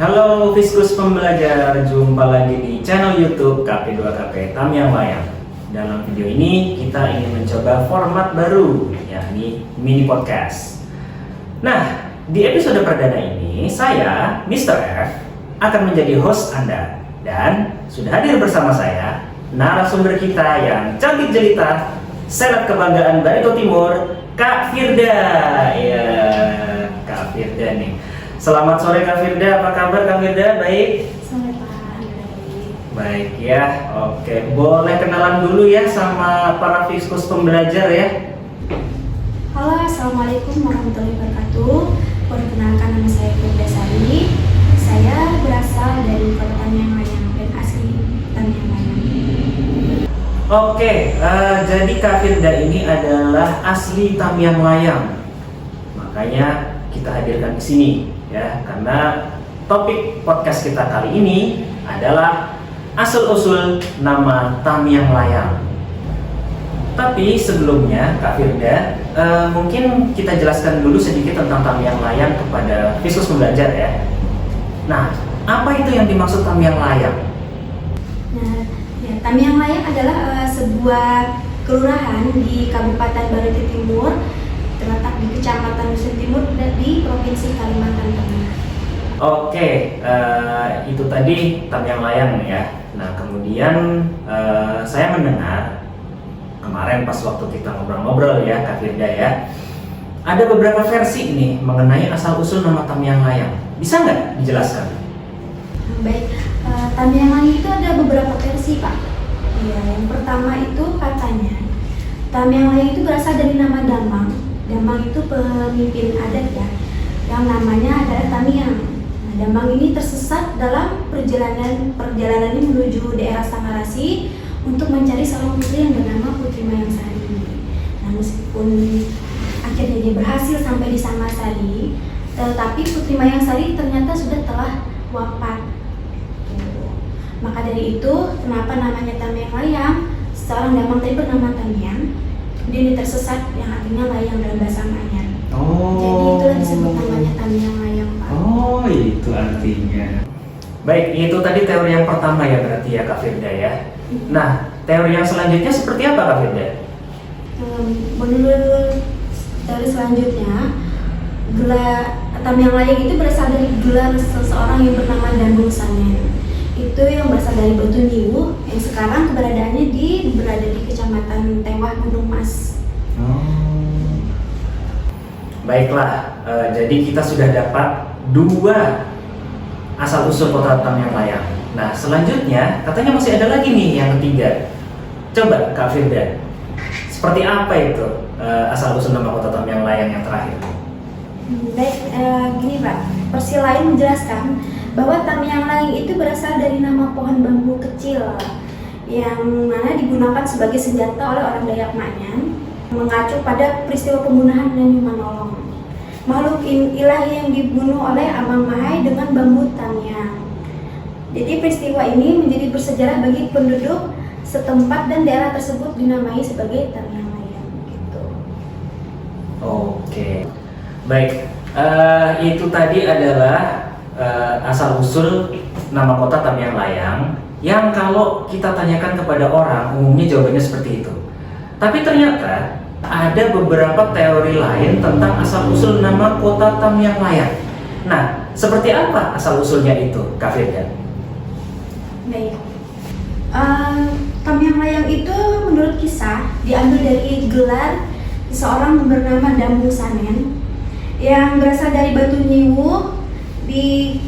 Halo Fiskus Pembelajar, jumpa lagi di channel YouTube KP2KP Tamiang Layang. Dalam video ini kita ingin mencoba format baru, yakni mini podcast. Nah, di episode perdana ini saya, Mr. F, akan menjadi host Anda. Dan sudah hadir bersama saya narasumber kita yang cantik jelita, seleb kebanggaan Barito Timur, Kak Firda. Ya, Kak Firda nih. Selamat sore Kak Firda, apa kabar Kak Firda? Baik? Sore Pak, baik. Baik ya, oke. Boleh kenalan dulu ya sama para Fiskus Pembelajar ya? Halo, Assalamualaikum warahmatullahi wabarakatuh. Perkenalkan, nama saya Firda Sari. Saya berasal dari Kota Tamiang Layang dan asli Tamiang Layang. Oke, jadi Kak Firda ini adalah asli Tamiang Layang. Makanya kita hadirkan ke sini ya, karena topik podcast kita kali ini adalah asal-usul nama Tamiang Layang. Tapi sebelumnya Kak Firda, mungkin kita jelaskan dulu sedikit tentang Tamiang Layang kepada Fiskus Pembelajar ya. Nah, apa itu yang dimaksud Tamiang Layang? Nah, ya, Tamiang Layang adalah sebuah kelurahan di Kabupaten Barito Timur, terletak di Kecamatan Dusun Timur di Provinsi Kalimantan Tengah. Oke, itu tadi Tamiang Layang ya. Nah, kemudian saya mendengar kemarin pas waktu kita ngobrol-ngobrol ya Kak Firda ya, ada beberapa versi nih mengenai asal-usul nama Tamiang Layang. Bisa nggak dijelaskan? Baik, Tamiang Layang itu ada beberapa versi Pak. Ya, yang pertama itu katanya Tamiang Layang itu berasal dari nama Damang. Damang itu pemimpin adat ya, yang namanya adalah Tamiang. Nah, Damang ini tersesat dalam perjalanannya menuju daerah Sangarasi untuk mencari seorang putri yang bernama Putri Mayang Sari. Nah, meskipun akhirnya dia berhasil sampai di Sangarsari, tetapi Putri Mayang Sari ternyata sudah telah wafat. Maka dari itu, kenapa namanya Tamiang Layang? Seorang Damang tadi bernama Tamiang, dia tersesat yang artinya layang dalam bahasa Manyar. Jadi itulah disebut namanya Tamiang Layang, Pak. Oh, itu artinya. Baik, itu tadi teori yang pertama ya berarti ya Kak Firda ya. Nah, teori yang selanjutnya seperti apa Kak Firda? Menurut teori selanjutnya, Tamiang Layang itu berasal dari gelar seseorang yang bernama Dambung Sanen. Itu yang berasal dari Batu Niwu yang sekarang keberadaannya berada di Kecamatan Tewah Gunung Mas. Baiklah, jadi kita sudah dapat dua asal-usul kota Tamiang Layang. Nah, selanjutnya katanya masih ada lagi nih yang ketiga. Coba Kak Firda, seperti apa itu asal-usul nama kota Tamiang Layang yang terakhir? Baik, gini Pak, versi lain menjelaskan bahwa Tamiang Layang itu berasal dari nama pohon bambu kecil yang mana digunakan sebagai senjata oleh orang Dayak Ma'nyan, mengacu pada peristiwa pembunuhan Nyai Manolong, makhluk ilahi yang dibunuh oleh Abang Mahai dengan bambu Tamiang. Jadi peristiwa ini menjadi bersejarah bagi penduduk setempat dan daerah tersebut dinamai sebagai Tamiang Layang gitu. Oke, baik. Itu tadi adalah asal-usul nama kota Tamiang Layang yang kalau kita tanyakan kepada orang umumnya jawabannya seperti itu. Tapi ternyata ada beberapa teori lain tentang asal-usul nama kota Tamiang Layang. Nah, seperti apa asal-usulnya itu, Kak Firda? Baik, Tamiang Layang itu menurut kisah diambil dari gelar seseorang bernama Dambung Sanen yang berasal dari Batu Niwu di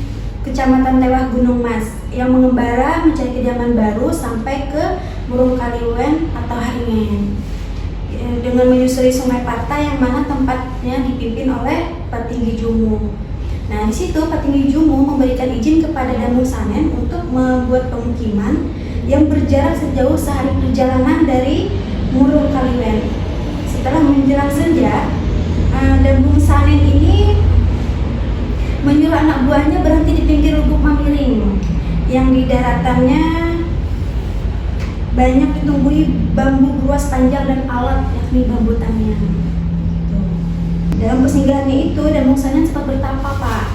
Kecamatan Tewah Gunung Mas yang mengembara mencari kediaman baru sampai ke Murung Kaliwen atau Haringen dengan menyusuri Sungai Parta yang mana tempatnya dipimpin oleh Patinggi Jumu. Nah, di situ Patinggi Jumu memberikan izin kepada Dambung Sanen untuk membuat pemukiman yang berjarak sejauh sehari perjalanan dari Murung Kaliwen. Setelah menjelang senja, Dambung Sanen ini menyuruh anak buahnya berhenti di pinggir lubuk Mamiring yang di daratannya banyak ditumbuhi bambu beruas panjang dan alat, yakni bambu Tamiang. Dalam persinggahannya itu, Dambung Sanen sempat bertapa Pak.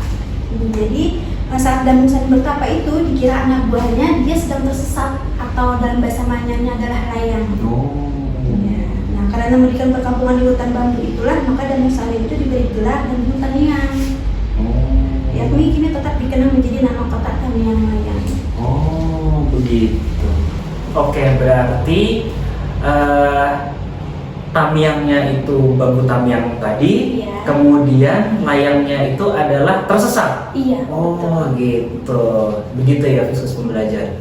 Jadi saat Damung sedang bertapa itu dikira anak buahnya dia sedang tersesat, atau dalam bahasa Manyanya adalah layang. Ya. Nah, karena memberikan perkampungan di hutan bambu itulah maka Damung Salim itu diberi gelar dan hutan Tamiang. Yakni kini tetap dikenal menjadi nama kota Tamiang Layang. Oh, begitu. Oke, berarti Tamiangnya itu bambu Tamiang tadi, Iya. kemudian layangnya itu adalah tersesat. Iya. Oh, betul. gitu. Begitu ya khusus pembelajar.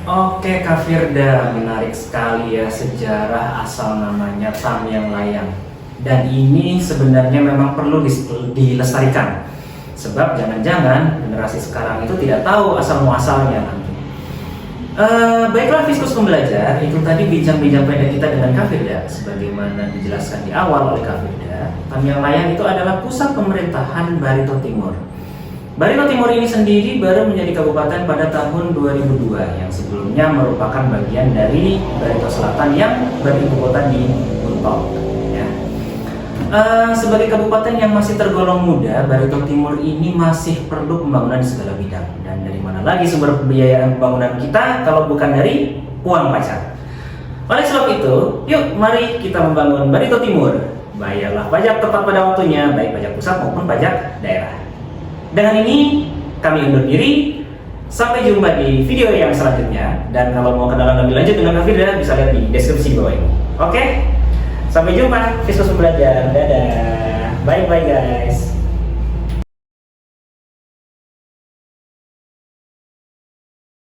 Oke, Kak Firda, menarik sekali ya sejarah asal namanya Tamiang Layang. Dan ini sebenarnya memang perlu dilestarikan. Sebab jangan-jangan generasi sekarang itu tidak tahu asal muasalnya nanti. Baiklah Fiskus pembelajar, itu tadi bincang-bincang pendek kita dengan Kak Firda. Sebagaimana dijelaskan di awal oleh Kak Firda, Tamiang Layang itu adalah pusat pemerintahan Barito Timur. Barito Timur ini sendiri baru menjadi kabupaten pada tahun 2002, yang sebelumnya merupakan bagian dari Barito Selatan yang beribu kota di Buntok. Ya. Sebagai kabupaten yang masih tergolong muda, Barito Timur ini masih perlu pembangunan di segala bidang. Dan dari mana lagi sumber pembiayaan pembangunan kita kalau bukan dari uang pajak? Oleh sebab itu, yuk mari kita membangun Barito Timur. Bayarlah pajak tepat pada waktunya, baik pajak pusat maupun pajak daerah. Dengan ini, kami undur diri. Sampai jumpa di video yang selanjutnya. Dan kalau mau kenalan lebih lanjut dengan Kak Firda, bisa lihat di deskripsi bawah ini. Oke? Sampai jumpa, Fiskus Pembelajar. Dadah. Bye-bye guys.